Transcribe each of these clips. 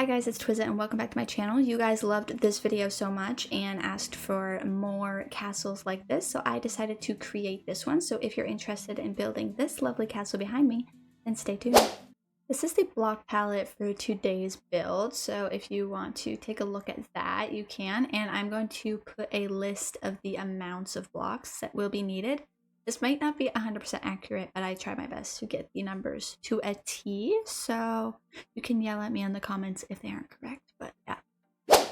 guys, it's Twizza and welcome back to my channel. You guys loved this video so much and asked for more castles like this, so I decided to create this one. So if you're interested in building this lovely castle behind me, then stay tuned. This is the block palette for today's build, so if you want to take a look at that, you can. And I'm going to put a list of the amounts of blocks that will be needed. This might not be 100% accurate, but I try my best to get the numbers to a T, so you can yell at me in the comments if they aren't correct, but yeah.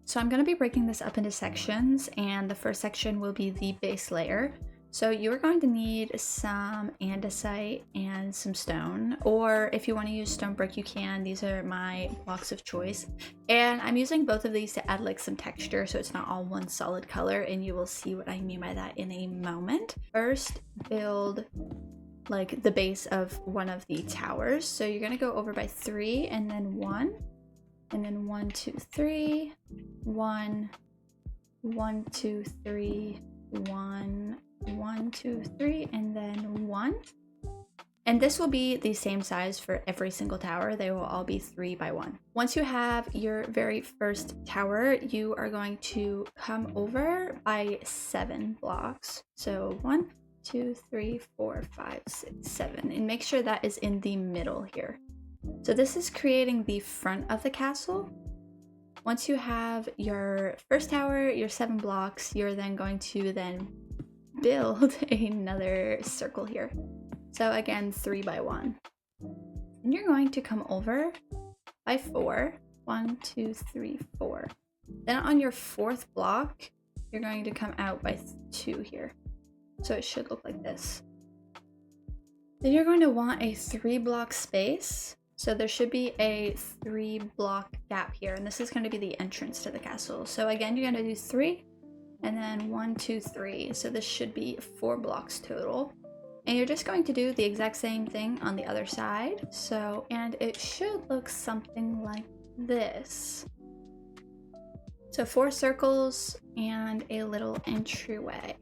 So I'm going to be breaking this up into sections, and the first section will be the base layer. So you're going to need some andesite and some stone, or if you want to use stone brick, you can. These are my blocks of choice. And I'm using both of these to add like some texture so it's not all one solid color, and you will see what I mean by that in a moment. First, build like the base of one of the towers. So you're going to go over by 3 and then 1, and then 1, 2, 3, 1, 1, 2, 3, 1, 1, 2, 3, and then 1. And this will be the same size for every single tower. They will all be 3 by 1. Once you have your very first tower, you are going to come over by 7 blocks. So 1, 2, 3, 4, 5, 6, 7, and make sure that is in the middle here. So this is creating the front of the castle. Once you have your first tower, your 7 blocks, you're then going to build another circle here. So again, 3 by 1. And you're going to come over by 4. 1, 2, 3, 4. Then on your 4th block, you're going to come out by 2 here. So it should look like this. Then you're going to want a 3 block space. So there should be a 3 block gap here, and this is going to be the entrance to the castle. So again, you're going to do 3, and then 1, 2, 3. So this should be 4 blocks total. And you're just going to do the exact same thing on the other side. So, and it should look something like this. So 4 circles and a little entryway.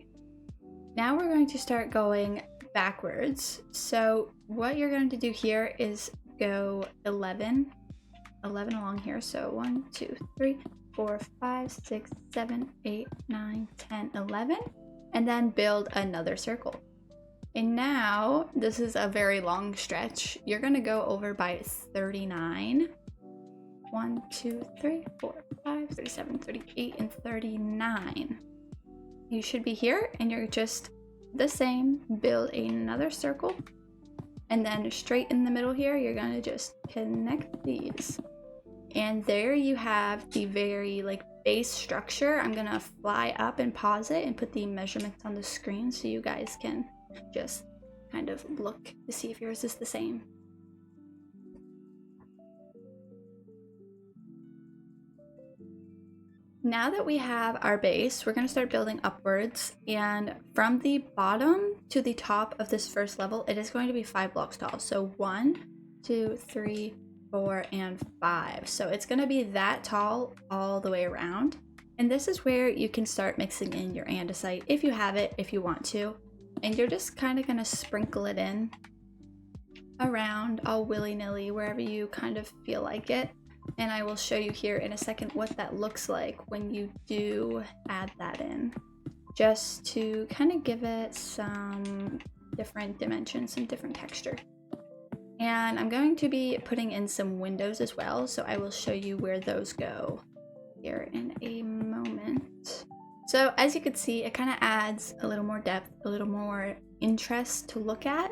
Now we're going to start going backwards. So what you're going to do here is go 11 along here. So 1, 2, 3, 4, 5, 6, 7, 8, 9, 10, 11, and then build another circle. And now this is a very long stretch. You're going to go over by 39. 1, 2, 3, 4, 5, 37, 38, and 39. You should be here, and you're just the same. Build another circle, and then straight in the middle here, you're going to just connect these. And there you have the very base structure. I'm gonna fly up and pause it and put the measurements on the screen so you guys can just kind of look to see if yours is the same. Now that we have our base, we're gonna start building upwards, and from the bottom to the top of this first level, it is going to be 5 blocks tall. So 1, 2, 3, 4, and 5. So it's going to be that tall all the way around. And this is where you can start mixing in your andesite if you have it, if you want to. And you're just kind of going to sprinkle it in around all willy-nilly wherever you kind of feel like it. And I will show you here in a second what that looks like when you do add that in, just to kind of give it some different dimensions, some different texture. And I'm going to be putting in some windows as well, so I will show you where those go here in a moment. So as you can see, it kind of adds a little more depth, a little more interest to look at.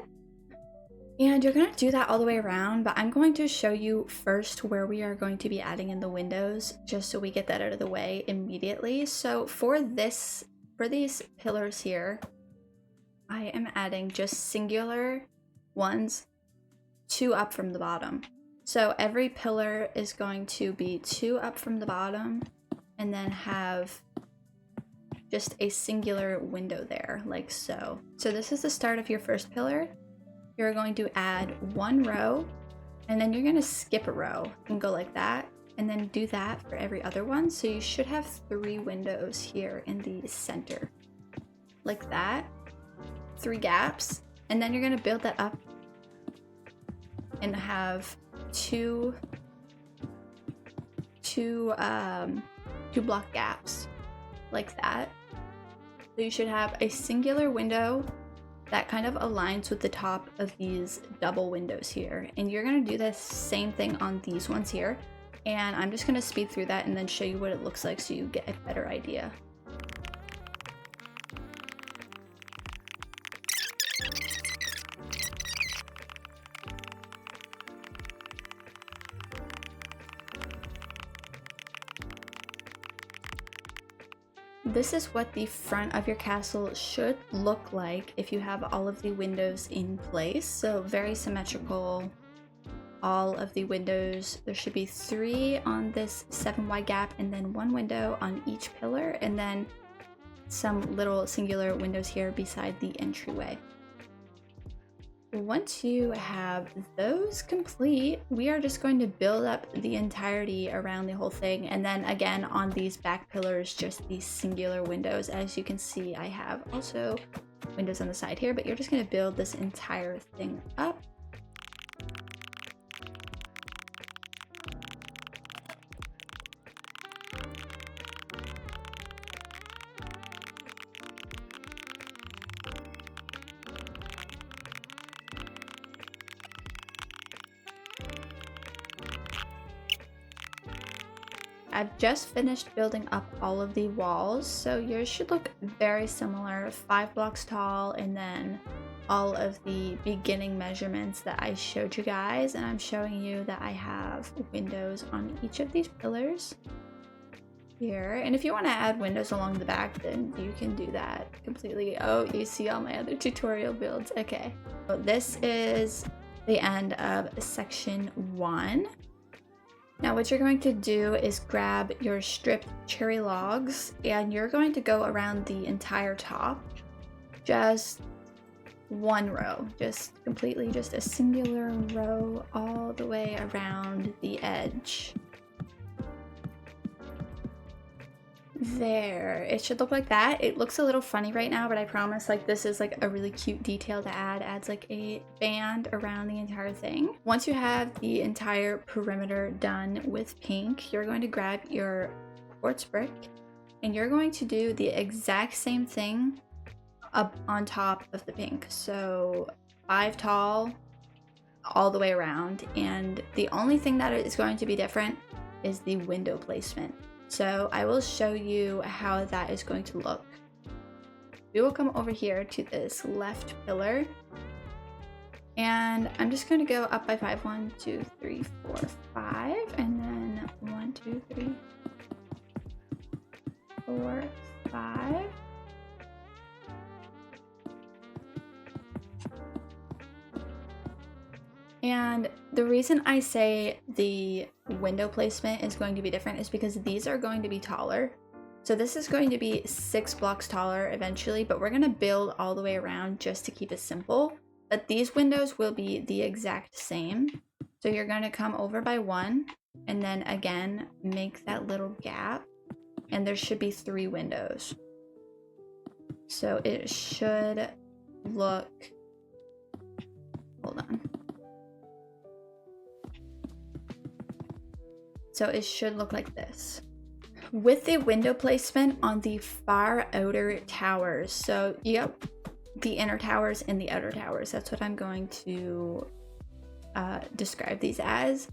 And you're going to do that all the way around, but I'm going to show you first where we are going to be adding in the windows, just so we get that out of the way immediately. So for these pillars here, I am adding just singular ones, 2 up from the bottom. So every pillar is going to be 2 up from the bottom, and then have just a singular window there, like so. So this is the start of your first pillar. You're going to add 1 row, and then you're going to skip a row and go like that, and then do that for every other one. So you should have 3 windows here in the center, like that, 3 gaps, and then you're going to build that up and have 2 two block gaps like that. So you should have a singular window that kind of aligns with the top of these double windows here. And you're gonna do the same thing on these ones here. And I'm just gonna speed through that and then show you what it looks like so you get a better idea. This is what the front of your castle should look like if you have all of the windows in place. So very symmetrical, all of the windows. There should be 3 on this 7 wide gap and then 1 window on each pillar, and then some little singular windows here beside the entryway. Once you have those complete, we are just going to build up the entirety around the whole thing, and then again on these back pillars, just these singular windows. As you can see, I have also windows on the side here, but you're just going to build this entire thing up. I've just finished building up all of the walls, so yours should look very similar, 5 blocks tall, and then all of the beginning measurements that I showed you guys. And I'm showing you that I have windows on each of these pillars here. And if you want to add windows along the back, then you can do that completely. Oh, you see all my other tutorial builds. Okay, so this is the end of section 1. Now what you're going to do is grab your stripped cherry logs and you're going to go around the entire top, just 1 row, just completely just a singular row all the way around the edge. There, it should look like that. It looks a little funny right now, but I promise, like, this is like a really cute detail to add. Adds like a band around the entire thing. Once you have the entire perimeter done with pink, you're going to grab your quartz brick and you're going to do the exact same thing up on top of the pink. So 5 tall all the way around, and the only thing that is going to be different is the window placement. So I will show you how that is going to look. We will come over here to this left pillar, and I'm just going to go up by 5. 1, 2, 3, 4, 5, and then 1, 2, 3, 4, 5. And the reason I say the window placement is going to be different is because these are going to be taller. So this is going to be 6 blocks taller eventually, but we're going to build all the way around just to keep it simple. But these windows will be the exact same. So you're going to come over by 1 and then again make that little gap, and there should be 3 windows. So it should look, hold on. So it should look like this, with the window placement on the far outer towers. So yep, the inner towers and the outer towers. That's what I'm going to describe these as.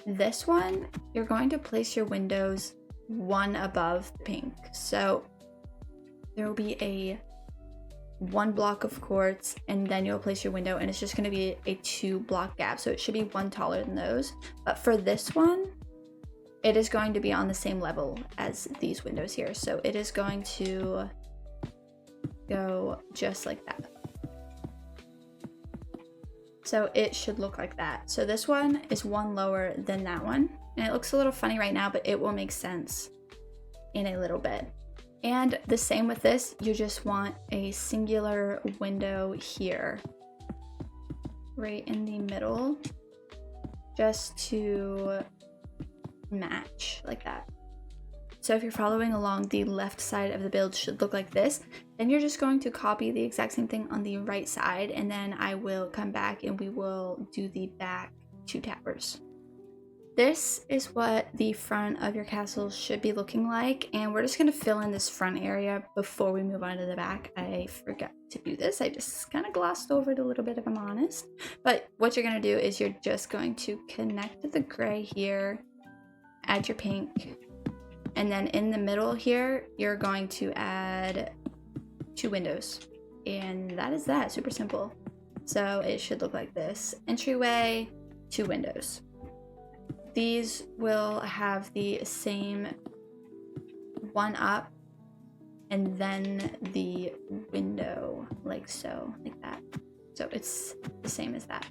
This one, you're going to place your windows 1 above the pink. So there will be a 1 block of quartz, and then you'll place your window, and it's just going to be a 2 block gap. So it should be 1 taller than those. But for this one, it is going to be on the same level as these windows here. So it is going to go just like that. So it should look like that. So this one is 1 lower than that one. And it looks a little funny right now, but it will make sense in a little bit. And the same with this, you just want a singular window here, right in the middle, just to match like that. So if you're following along, the left side of the build should look like this. Then you're just going to copy the exact same thing on the right side, and then I will come back and we will do the back 2 towers. this is what the front of your castle should be looking like, and we're just going to fill in this front area before we move on to the back. I forgot to do this. I just kind of glossed over it a little bit, if I'm honest. But what you're going to do is you're just going to connect the gray here, add your pink, and then in the middle here, you're going to add 2 windows. And that is that, super simple. So it should look like this. Entryway, 2 windows. These will have the same one up and then the window like so, like that. So it's the same as that.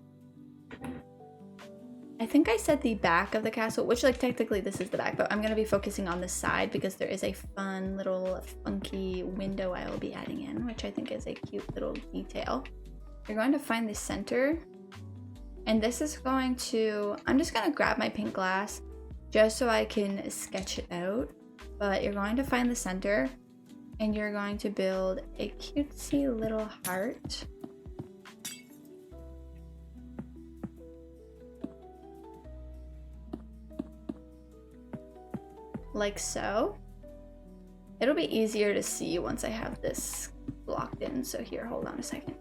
I think I said the back of the castle, which like technically this is the back, but I'm going to be focusing on the side because there is a fun little funky window I will be adding in, which I think is a cute little detail. You're going to find the center. And this is going to, I'm just going to grab my pink glass just so I can sketch it out. But you're going to find the center and you're going to build a cutesy little heart. Like so. It'll be easier to see once I have this blocked in. So here, hold on a second.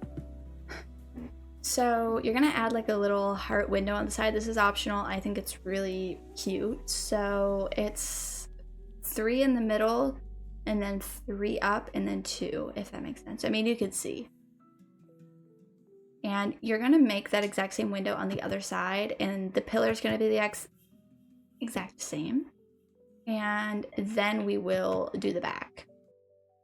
So you're gonna add like a little heart window on the side. This is optional. I think it's really cute. So it's 3 in the middle and then 3 up and then 2, if that makes sense. I mean, you could see. And you're gonna make that exact same window on the other side, and the pillar is gonna be the exact same. And then we will do the back.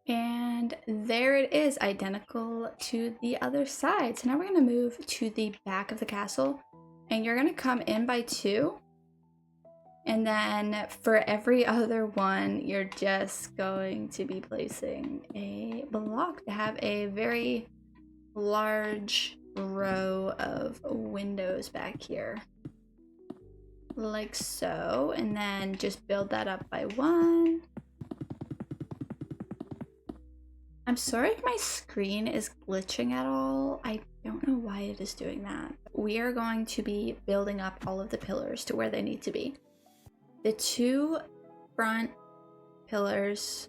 And there it is, identical to the other side. So now we're going to move to the back of the castle, and you're going to come in by 2. And then for every other one, you're just going to be placing a block to have a very large row of windows back here. Like so. And then just build that up by 1. I'm sorry if my screen is glitching at all. I don't know why it is doing that. We are going to be building up all of the pillars to where they need to be. The 2 front pillars,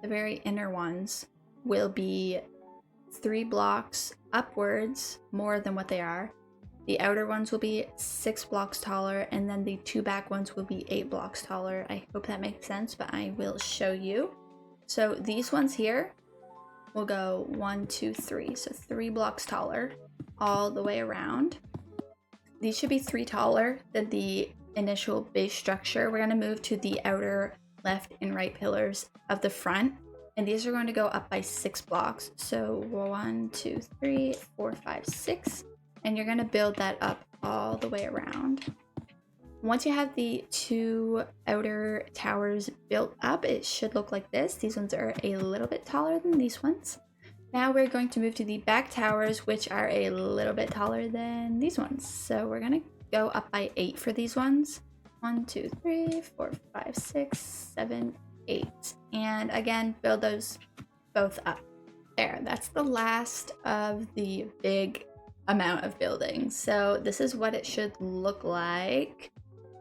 the very inner ones, will be 3 blocks upwards more than what they are. The outer ones will be 6 blocks taller, and then the 2 back ones will be 8 blocks taller. I hope that makes sense, but I will show you. So these ones here will go 1, 2, 3. So 3 blocks taller all the way around. These should be 3 taller than the initial base structure. We're going to move to the outer left and right pillars of the front. And these are going to go up by 6 blocks. So 1, 2, 3, 4, 5, 6. And you're going to build that up all the way around. Once you have the 2 outer towers built up, it should look like this. These ones are a little bit taller than these ones. Now we're going to move to the back towers, which are a little bit taller than these ones. So we're going to go up by 8 for these ones. 1, 2, 3, 4, 5, 6, 7, 8. And again, build those both up. There, that's the last of the big amount of buildings. So this is what it should look like.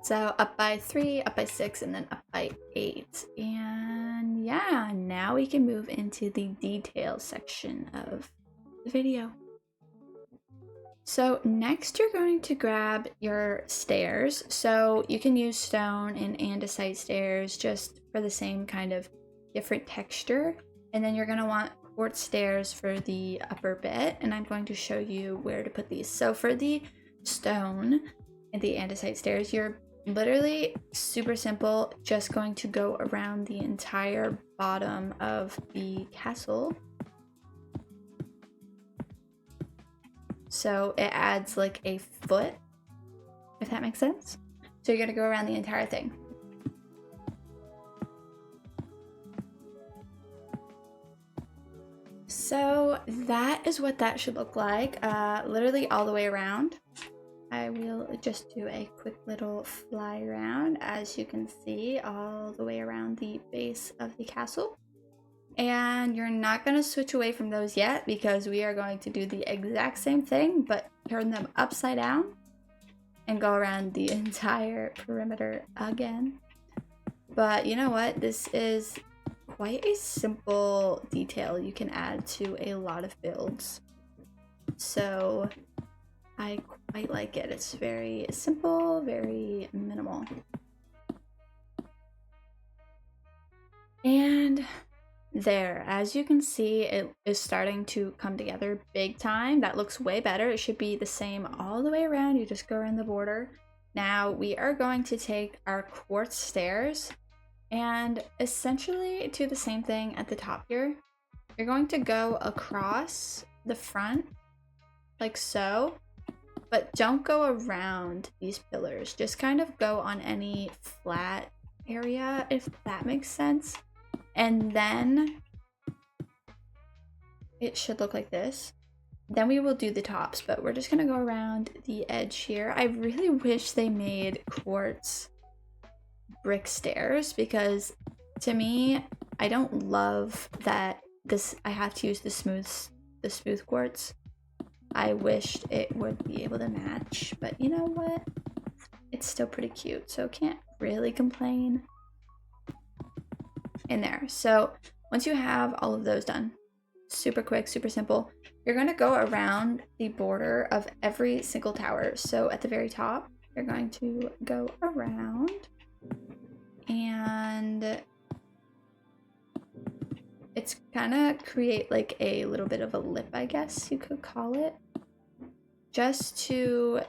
So up by 3, up by 6, and then up by 8. And yeah, now we can move into the details section of the video. So next you're going to grab your stairs. So you can use stone and andesite stairs just for the same kind of different texture. And then you're going to want quartz stairs for the upper bit. And I'm going to show you where to put these. So for the stone and the andesite stairs, you're literally super simple, just going to go around the entire bottom of the castle. So it adds like a foot, if that makes sense. So you're gonna go around the entire thing. So that is what that should look like, literally all the way around. I will just do a quick little fly around, as you can see, all the way around the base of the castle. And you're not going to switch away from those yet, because we are going to do the exact same thing, but turn them upside down. and go around the entire perimeter again. But you know what? This is quite a simple detail you can add to a lot of builds. So I quite like it. It's very simple, very minimal. And there, as you can see, it is starting to come together big time. That looks way better. It should be the same all the way around. You just go around the border. Now we are going to take our quartz stairs and essentially do the same thing at the top here. You're going to go across the front like so, but don't go around these pillars. Just kind of go on any flat area, if that makes sense. And then it should look like this. Then we will do the tops, but we're just gonna go around the edge here. I really wish they made quartz brick stairs, because to me, I don't love that I have to use the smooth quartz. I wished it would be able to match, but you know what? It's still pretty cute, so can't really complain. In there. So once you have all of those done, super quick, super simple, you're going to go around the border of every single tower. So at the very top, you're going to go around, and it's kind of create like a little bit of a lip, I guess you could call it, just to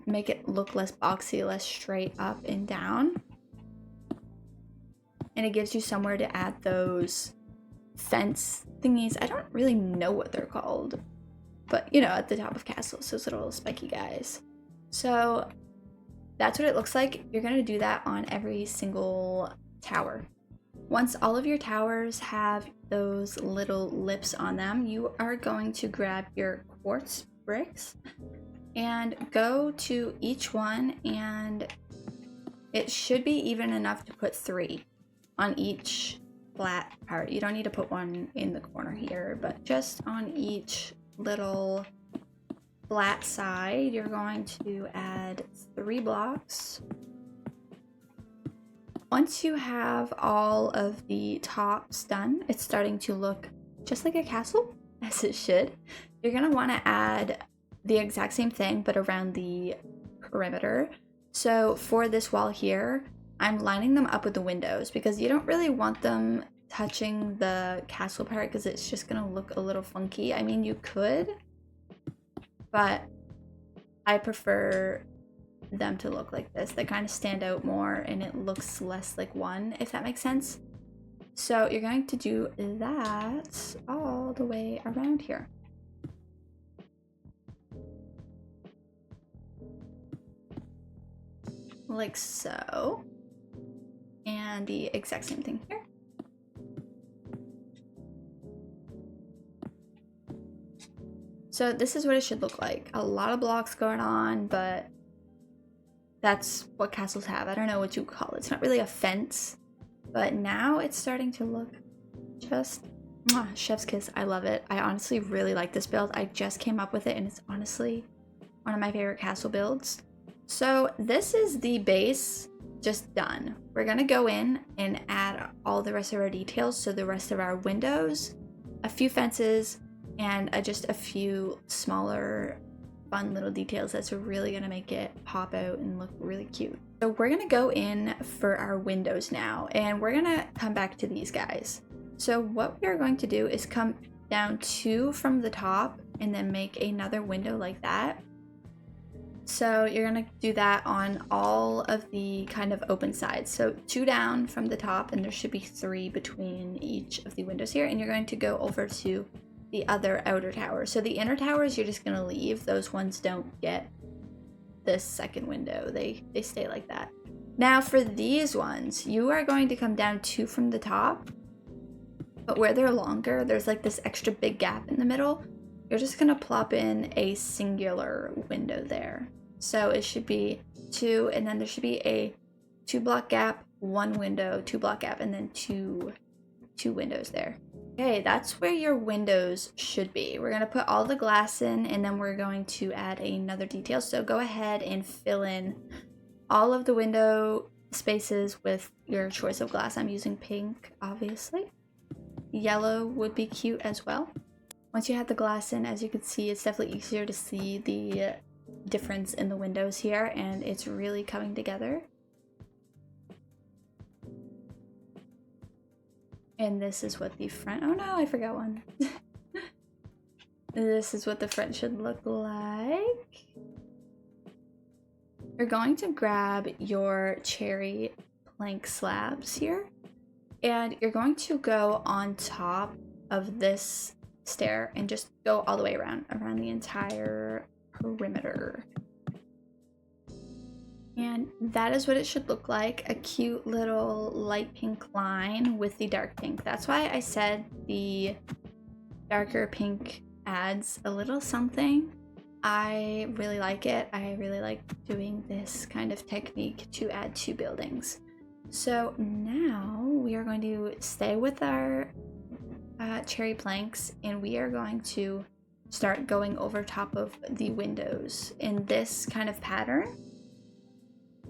make it look less boxy, less straight up and down. And it gives you somewhere to add those fence thingies. I don't really know what they're called, but you know, at the top of castles, those little spiky guys. So that's what it looks like. You're gonna do that on every single tower. Once all of your towers have those little lips on them, you are going to grab your quartz bricks and go to each one, and it should be even enough to put 3 on each flat part. You don't need to put one in the corner here, but just on each little flat side, you're going to add 3 blocks. Once you have all of the tops done, it's starting to look just like a castle, as it should. You're gonna want to add the exact same thing, but around the perimeter. So for this wall here, I'm lining them up with the windows, because you don't really want them touching the castle part, because it's just gonna look a little funky. I mean, you could, but I prefer them to look like this. They kind of stand out more and it looks less like one, if that makes sense. So you're going to do that all the way around here. Like so. And the exact same thing here. So this is what it should look like. A lot of blocks going on, but that's what castles have. I don't know what you call it. It's not really a fence, but now it's starting to look just chef's kiss. I love it. I honestly really like this build. I just came up with it, and it's honestly one of my favorite castle builds. So this is the base just done. We're gonna go in and add all the rest of our details. So the rest of our windows, a few fences, and just a few smaller fun little details that's really gonna make it pop out and look really cute. So we're gonna go in for our windows now, and we're gonna come back to these guys. So what we are going to do is come down 2 from the top and then make another window like that. So you're gonna do that on all of the kind of open sides. So 2 down from the top, and there should be 3 between each of the windows here. And you're going to go over to the other outer tower. So the inner towers, you're just gonna leave. Those ones don't get this second window. They stay like that. Now for these ones, you are going to come down 2 from the top, but where they're longer, there's like this extra big gap in the middle. You're just gonna plop in a singular window there. So it should be 2, and then there should be a 2 block gap, 1 window, 2 block gap, and then 2 2 windows there. Okay, that's where your windows should be. We're gonna put all the glass in, and then we're going to add another detail. So go ahead and fill in all of the window spaces with your choice of glass. I'm using pink, obviously. Yellow would be cute as well. Once you have the glass in, as you can see, it's definitely easier to see the difference in the windows here, and it's really coming together. And this is what the front, oh no, I forgot one. This is what the front should look like. You're going to grab your cherry plank slabs here, and you're going to go on top of this stair and just go all the way around the entire perimeter. And that is what it should look like, a cute little light pink line with the dark pink. That's why I said the darker pink adds a little something. I really like it. I really like doing this kind of technique to add to buildings. So now we are going to stay with our cherry planks, and we are going to start going over top of the windows in this kind of pattern.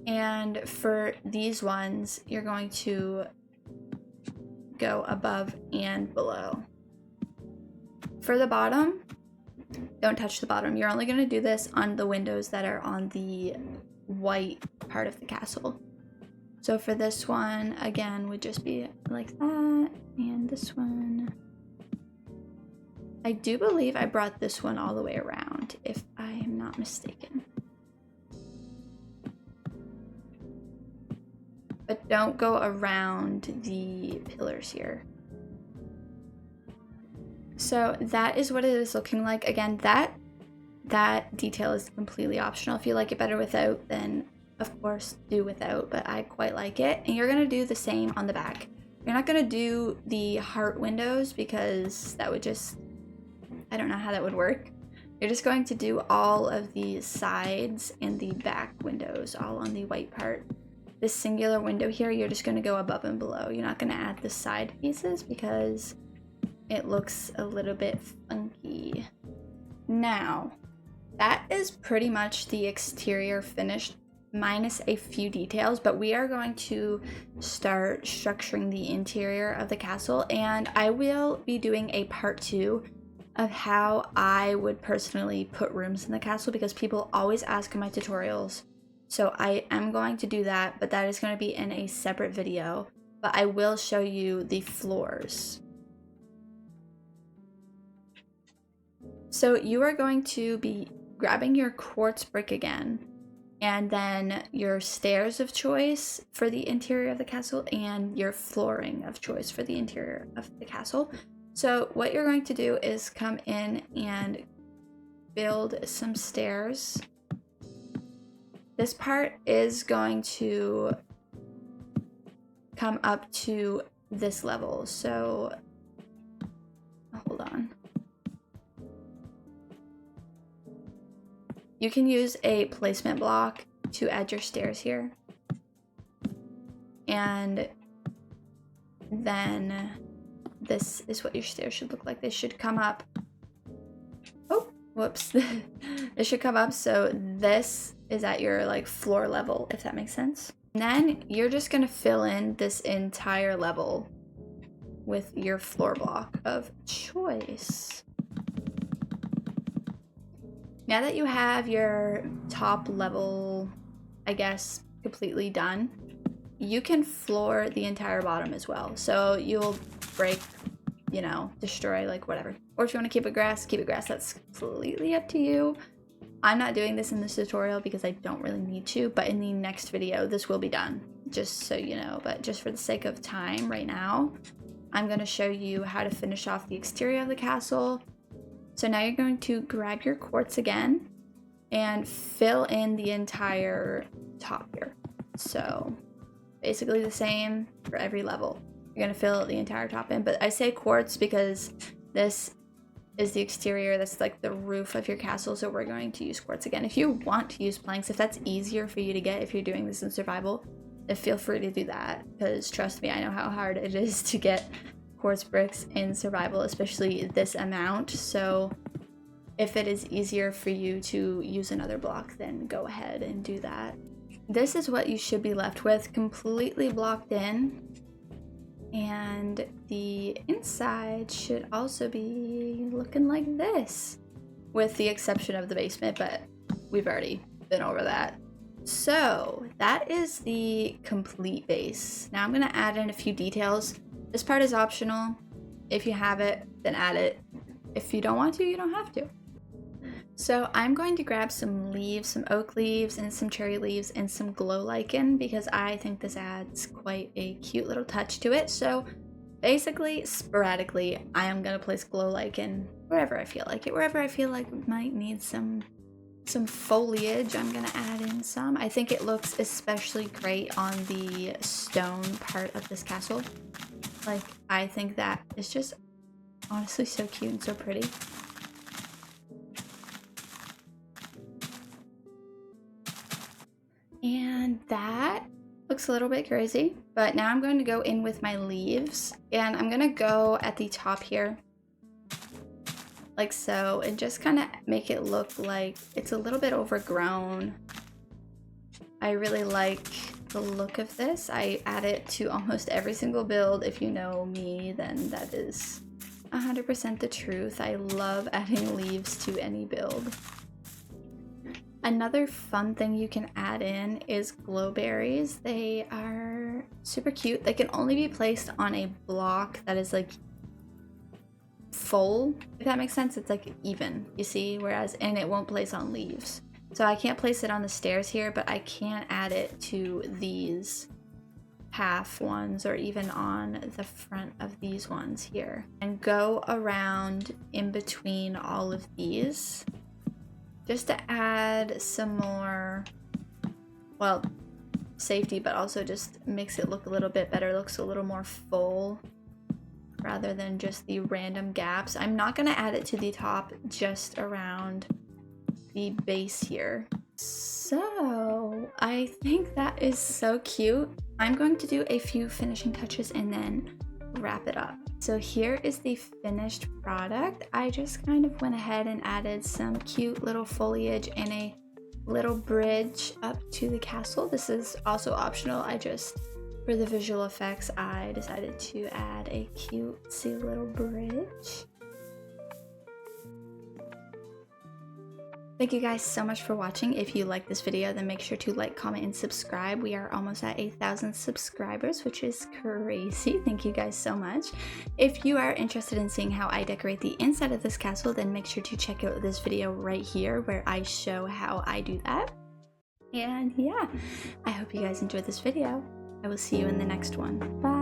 And for these ones, you're going to go above and below. For the bottom, don't touch the bottom. You're only going to do this on the windows that are on the white part of the castle. So for this one, again, would just be like that. And this one, I do believe I brought this one all the way around, if I am not mistaken. But don't go around the pillars here. So that is what it is looking like. Again, that detail is completely optional. If you like it better without, then of course do without, but I quite like it. And you're gonna do the same on the back. You're not gonna do the heart windows because that would just, I don't know how that would work. You're just going to do all of the sides and the back windows all on the white part. This singular window here, you're just going to go above and below. You're not going to add the side pieces because it looks a little bit funky. Now, that is pretty much the exterior finished, minus a few details, but we are going to start structuring the interior of the castle, and I will be doing a part 2 of how I would personally put rooms in the castle because people always ask in my tutorials. So I am going to do that, but that is going to be in a separate video. But I will show you the floors. So you are going to be grabbing your quartz brick again, and then your stairs of choice for the interior of the castle, and your flooring of choice for the interior of the castle. So what you're going to do is come in and build some stairs. This part is going to come up to this level, so hold on. You can use a placement block to add your stairs here. And then this is what your stairs should look like. They should come up. Oh, whoops. It should come up, so this is at your like floor level, if that makes sense. And then you're just gonna fill in this entire level with your floor block of choice. Now that you have your top level, I guess, completely done, you can floor the entire bottom as well. So you'll break, you know, destroy, like whatever. Or if you want to keep it grass, that's completely up to you. I'm not doing this in this tutorial because I don't really need to, but in the next video, this will be done, just so you know. But just for the sake of time right now, I'm going to show you how to finish off the exterior of the castle. So now you're going to grab your quartz again and fill in the entire top here. So basically the same for every level. You're going to fill the entire top in, but I say quartz because this is the exterior, that's like the roof of your castle, so we're going to use quartz again. If you want to use planks, if that's easier for you to get if you're doing this in survival, then feel free to do that, because trust me, I know how hard it is to get quartz bricks in survival, especially this amount. So if it is easier for you to use another block, then go ahead and do that. This is what you should be left with, completely blocked in. And the inside should also be looking like this, with the exception of the basement, but we've already been over that. So that is the complete base. Now I'm gonna add in a few details. This part is optional. If you have it, then add it. If you don't want to, you don't have to. So I'm going to grab some leaves, some oak leaves and some cherry leaves and some glow lichen, because I think this adds quite a cute little touch to it. So basically, sporadically, I am going to place glow lichen wherever I feel like it. Wherever I feel like it might need some foliage, I'm going to add in some. I think it looks especially great on the stone part of this castle. Like, I think that is just honestly so cute and so pretty. And that looks a little bit crazy, but now I'm going to go in with my leaves, and I'm going to go at the top here, like so, and just kind of make it look like it's a little bit overgrown. I really like the look of this. I add it to almost every single build. If you know me, then that is 100% the truth. I love adding leaves to any build. Another fun thing you can add in is glowberries. They are super cute. They can only be placed on a block that is like full, if that makes sense. It's like even, you see, and it won't place on leaves. So I can't place it on the stairs here, but I can add it to these half ones or even on the front of these ones here, and go around in between all of these, just to add some more, well, safety, but also just makes it look a little bit better. It looks a little more full rather than just the random gaps. I'm not gonna add it to the top, just around the base here. So I think that is so cute. I'm going to do a few finishing touches and then wrap it up. So here is the finished product. I just kind of went ahead and added some cute little foliage and a little bridge up to the castle. This is also optional. For the visual effects, I decided to add a cutesy little bridge. Thank you guys so much for watching. If you like this video, then make sure to like, comment, and subscribe. We are almost at 8,000 subscribers, which is crazy. Thank you guys so much. If you are interested in seeing how I decorate the inside of this castle, then make sure to check out this video right here where I show how I do that. And yeah, I hope you guys enjoyed this video. I will see you in the next one. Bye!